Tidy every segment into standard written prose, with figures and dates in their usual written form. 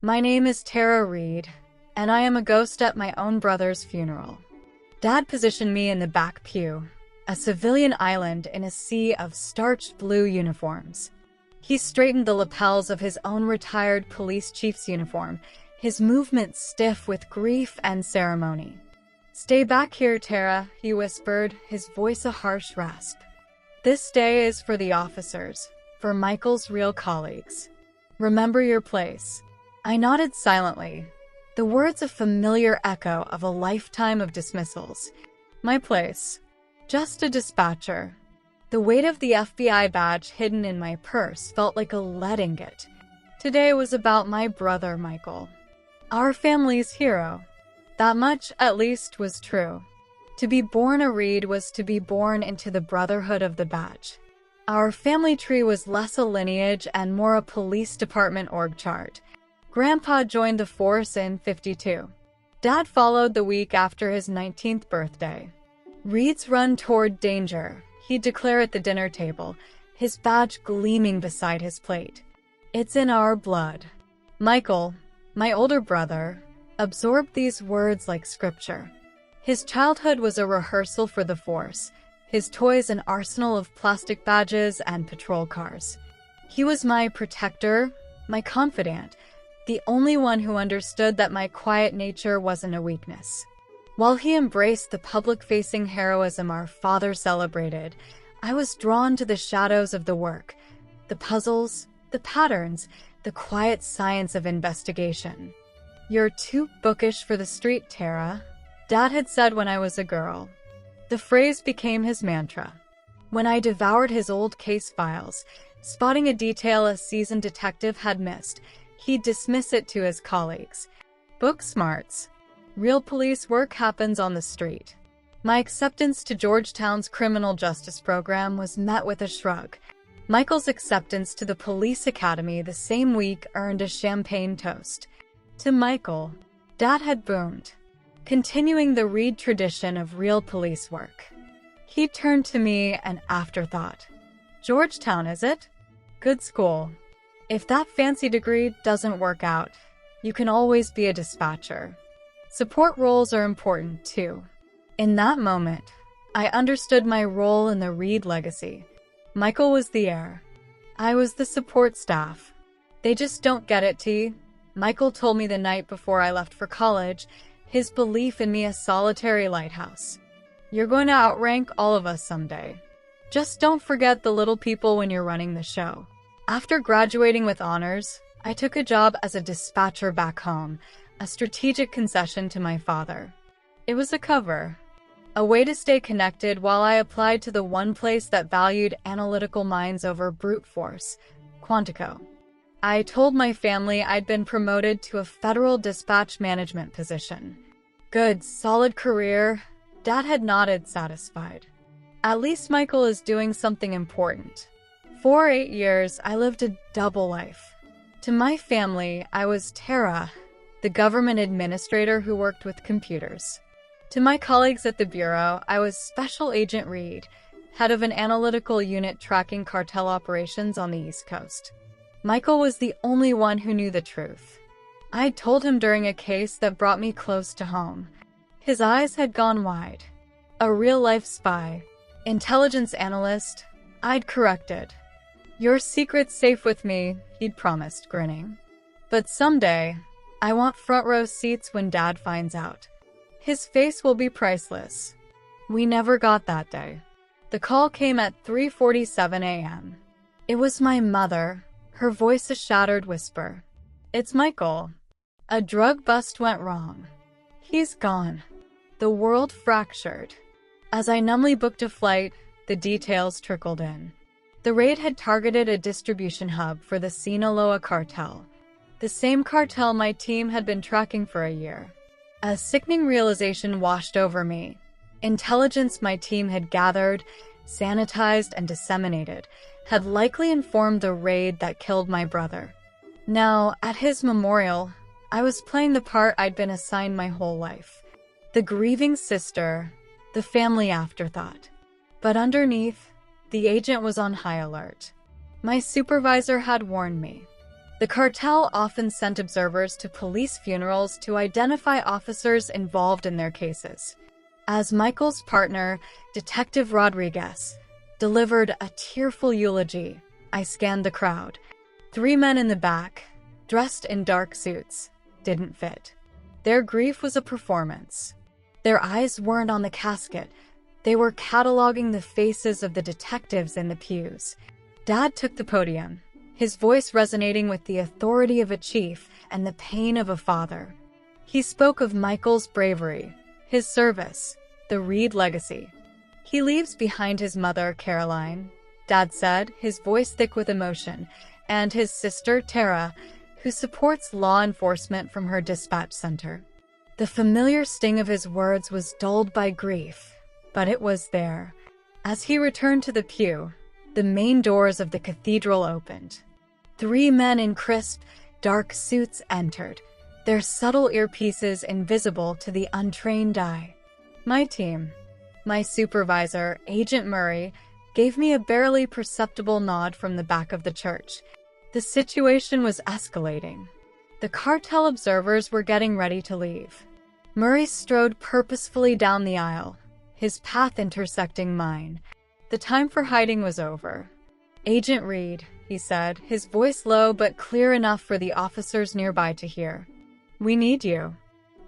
My name is Reid, and I am a ghost at my own brother's funeral. Dad positioned me in the back pew, a civilian island in a sea of starched blue uniforms. He straightened the lapels of his own retired police chief's uniform, his movements stiff with grief and ceremony. "Stay back here, Tara," he whispered, his voice a harsh rasp. "This day is for the officers, for Michael's real colleagues. Remember your place." I nodded silently, the words a familiar echo of a lifetime of dismissals. My place. Just a dispatcher. The weight of the FBI badge hidden in my purse felt like a lead ingot. Today was about my brother Michael, our family's hero. That much, at least, was true. To be born a Reid was to be born into the brotherhood of the badge. Our family tree was less a lineage and more a police department org chart. Grandpa joined the force in '52. Dad followed the week after his 19th birthday. "Reid's run toward danger," he'd declare at the dinner table, his badge gleaming beside his plate. "It's in our blood." Michael, my older brother, absorbed these words like scripture. His childhood was a rehearsal for the force, his toys an arsenal of plastic badges and patrol cars. He was my protector, my confidant, the only one who understood that my quiet nature wasn't a weakness. While he embraced the public-facing heroism our father celebrated, I was drawn to the shadows of the work, the puzzles, the patterns, the quiet science of investigation. "You're too bookish for the street, Tara," Dad had said when I was a girl. The phrase became his mantra. When I devoured his old case files, spotting a detail a seasoned detective had missed, he'd dismiss it to his colleagues. "Book smarts. Real police work happens on the street." My acceptance to Georgetown's criminal justice program was met with a shrug. Michael's acceptance to the police academy the same week earned a champagne toast. To Michael, Dad had boomed, continuing the Reid tradition of real police work. He turned to me, an afterthought. "Georgetown, is it? Good school. If that fancy degree doesn't work out, you can always be a dispatcher. Support roles are important, too." In that moment, I understood my role in the Reid legacy. Michael was the heir. I was the support staff. "They just don't get it, T," Michael told me the night before I left for college, his belief in me a solitary lighthouse. "You're going to outrank all of us someday. Just don't forget the little people when you're running the show." After graduating with honors, I took a job as a dispatcher back home, a strategic concession to my father. It was a cover, a way to stay connected while I applied to the one place that valued analytical minds over brute force, Quantico. I told my family I'd been promoted to a federal dispatch management position. "Good, solid career." Dad had nodded, satisfied. "At least Michael is doing something important." For 8 years, I lived a double life. To my family, I was Tara, the government administrator who worked with computers. To my colleagues at the Bureau, I was Special Agent Reid, head of an analytical unit tracking cartel operations on the East Coast. Michael was the only one who knew the truth. I'd told him during a case that brought me close to home. His eyes had gone wide. A real-life spy, intelligence analyst, I'd corrected. "Your secret's safe with me," he'd promised, grinning. "But someday, I want front-row seats when Dad finds out. His face will be priceless." We never got that day. The call came at 3:47 a.m. It was my mother, her voice a shattered whisper. "It's Michael. A drug bust went wrong. He's gone." The world fractured. As I numbly booked a flight, the details trickled in. The raid had targeted a distribution hub for the Sinaloa cartel, the same cartel my team had been tracking for a year. A sickening realization washed over me. Intelligence my team had gathered, sanitized, and disseminated had likely informed the raid that killed my brother. Now, at his memorial, I was playing the part I'd been assigned my whole life. The grieving sister, the family afterthought. But underneath, the agent was on high alert. My supervisor had warned me. The cartel often sent observers to police funerals to identify officers involved in their cases. As Michael's partner, Detective Rodriguez, delivered a tearful eulogy, I scanned the crowd. 3 men in the back, dressed in dark suits, didn't fit. Their grief was a performance. Their eyes weren't on the casket. They were cataloging the faces of the detectives in the pews. Dad took the podium, his voice resonating with the authority of a chief and the pain of a father. He spoke of Michael's bravery, his service, the Reid legacy. "He leaves behind his mother, Caroline," Dad said, his voice thick with emotion, "and his sister, Tara, who supports law enforcement from her dispatch center." The familiar sting of his words was dulled by grief, but it was there. As he returned to the pew, the main doors of the cathedral opened. 3 men in crisp, dark suits entered, their subtle earpieces invisible to the untrained eye. My team, my supervisor, Agent Murray, gave me a barely perceptible nod from the back of the church. The situation was escalating. The cartel observers were getting ready to leave. Murray strode purposefully down the aisle, his path intersecting mine. The time for hiding was over. "Agent Reid," he said, his voice low but clear enough for the officers nearby to hear. "We need you.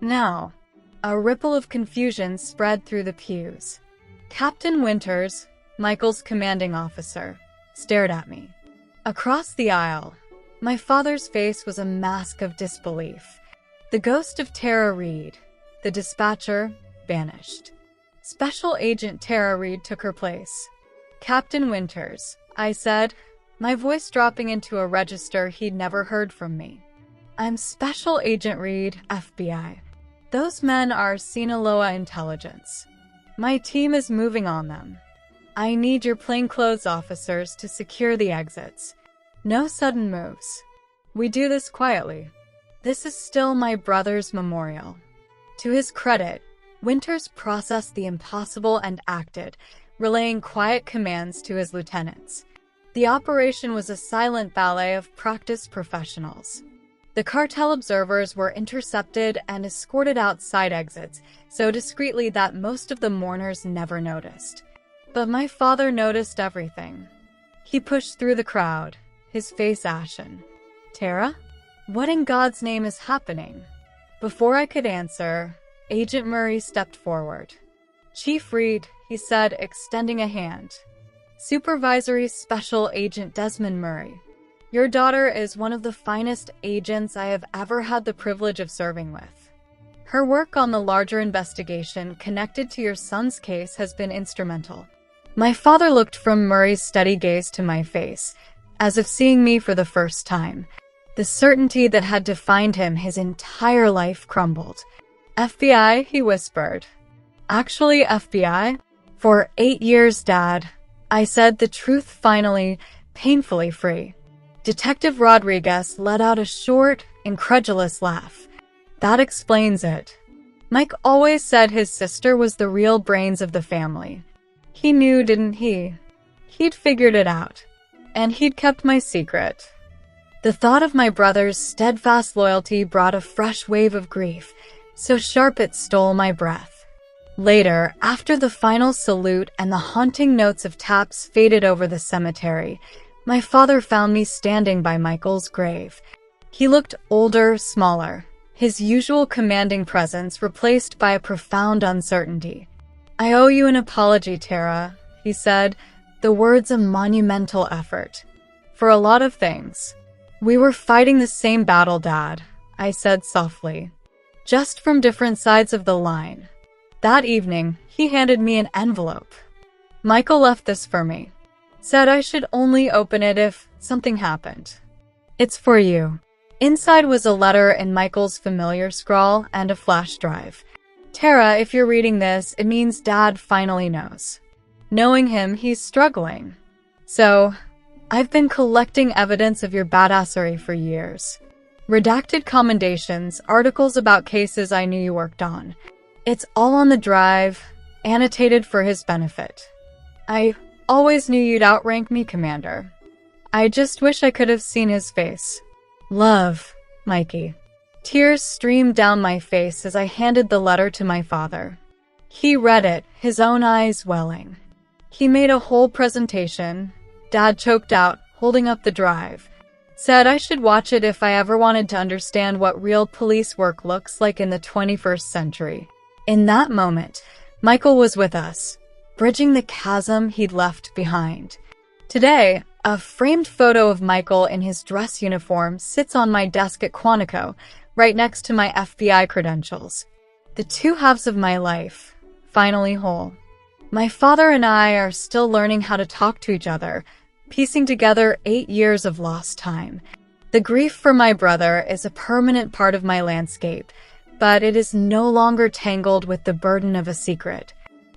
Now." A ripple of confusion spread through the pews. Captain Winters, Michael's commanding officer, stared at me. Across the aisle, my father's face was a mask of disbelief. The ghost of Tara Reid, the dispatcher, vanished. Special Agent Tara Reid took her place. "Captain Winters," I said, my voice dropping into a register he'd never heard from me. "I'm Special Agent Reid, FBI. Those men are Sinaloa intelligence. My team is moving on them. I need your plainclothes officers to secure the exits. No sudden moves. We do this quietly. This is still my brother's memorial." To his credit, Winters processed the impossible and acted, relaying quiet commands to his lieutenants. The operation was a silent ballet of practiced professionals. The cartel observers were intercepted and escorted out side exits, so discreetly that most of the mourners never noticed. But my father noticed everything. He pushed through the crowd, his face ashen. "Tara? What in God's name is happening?" Before I could answer, Agent Murray stepped forward. "Chief Reid," he said, extending a hand. "Supervisory Special Agent Desmond Murray. Your daughter is one of the finest agents I have ever had the privilege of serving with. Her work on the larger investigation connected to your son's case has been instrumental." My father looked from Murray's steady gaze to my face, as if seeing me for the first time. The certainty that had defined him his entire life crumbled. "FBI," he whispered. "Actually, FBI? For 8 years, Dad," I said, the truth finally, painfully free. Detective Rodriguez let out a short, incredulous laugh. "That explains it. Mike always said his sister was the real brains of the family. He knew, didn't he? He'd figured it out. And he'd kept my secret." The thought of my brother's steadfast loyalty brought a fresh wave of grief, so sharp it stole my breath. Later, after the final salute and the haunting notes of taps faded over the cemetery, my father found me standing by Michael's grave. He looked older, smaller, his usual commanding presence replaced by a profound uncertainty. "I owe you an apology, Tara," he said, the words a monumental effort. "For a lot of things. We were fighting the same battle, Dad," I said softly. "Just from different sides of the line." That evening, he handed me an envelope. "Michael left this for me. Said I should only open it if something happened. It's for you." Inside was a letter in Michael's familiar scrawl and a flash drive. "Tara, if you're reading this, it means Dad finally knows. Knowing him, he's struggling. So, I've been collecting evidence of your badassery for years. Redacted commendations, articles about cases I knew you worked on. It's all on the drive, annotated for his benefit. I always knew you'd outrank me, Commander. I just wish I could have seen his face. Love, Mikey. Tears streamed down my face as I handed the letter to my father. He read it, his own eyes welling. He made a whole presentation. Dad choked out, holding up the drive. Said I should watch it if I ever wanted to understand what real police work looks like in the 21st century. In that moment, Michael was with us, bridging the chasm he'd left behind. Today, a framed photo of Michael in his dress uniform sits on my desk at Quantico, right next to my FBI credentials. The two halves of my life, finally whole. My father and I are still learning how to talk to each other, piecing together 8 years of lost time. The grief for my brother is a permanent part of my landscape, but it is no longer tangled with the burden of a secret.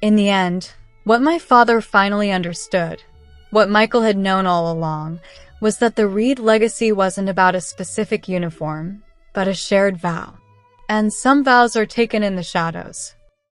In the end, what my father finally understood, what Michael had known all along, was that the Reid legacy wasn't about a specific uniform, but a shared vow. And some vows are taken in the shadows.